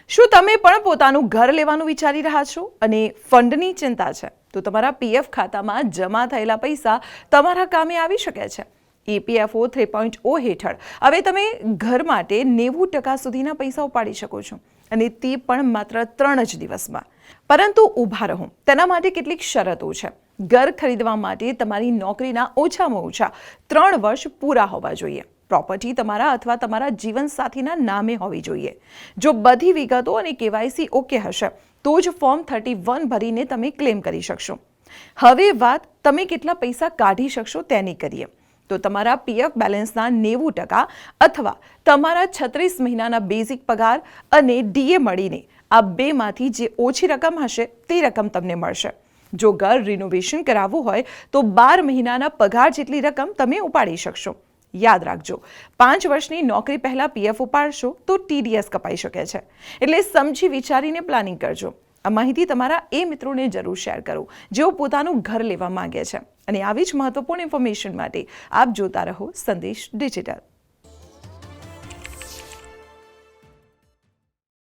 શું તમે પણ પોતાનું ઘર લેવાનું વિચારી રહ્યા છો અને ફંડની ચિંતા છે? તો તમારા પીએફ ખાતામાં જમા થયેલા પૈસા તમારા કામે આવી શકે છે. EPFO 3.0 હેઠળ હવે તમે ઘર માટે 90% સુધીના પૈસા ઉપાડી શકો છો, અને તે પણ માત્ર 3 જ દિવસમાં. પરંતુ ઊભા રહો, તેના માટે કેટલીક શરતો છે. ઘર ખરીદવા માટે તમારી નોકરીના ઓછામાં ઓછા 3 વર્ષ પૂરા હોવા જોઈએ. પ્રોપર્ટી તમારા અથવા તમારા જીવનસાથીના નામે હોવી જોઈએ. જો બધી વિગતો અને KYC ઓકે હશે તો જ ફોર્મ 31 ભરીને તમે ક્લેમ કરી શકશો. હવે વાત તમે કેટલા પૈસા કાઢી શકશો તેની કરીએ. તો તમારા પીએફ બેલેન્સના 90% અથવા તમારા 36 મહિનાના બેઝિક પગાર અને DA મળીને આ બેમાંથી જે ઓછી રકમ હશે તે રકમ તમને મળશે. જો ઘર રિનોવેશન કરાવવું હોય તો 12 મહિનાના પગાર જેટલી રકમ તમે ઉપાડી શકશો. યાદ રાખજો, 5 વર્ષની નોકરી પહેલા પીએફ ઉપાડશો તો TDS કપાઈ શકે છે, એટલે સમજી વિચારીને પ્લાનિંગ કરજો. આ માહિતી તમારા એ મિત્રોને જરૂર શેર કરો જેઓ પોતાનું ઘર લેવા માંગે છે. અને આવી જ મહત્વપૂર્ણ ઇન્ફોર્મેશન માટે આપ જોતા રહો સંદેશ ડિજિટલ.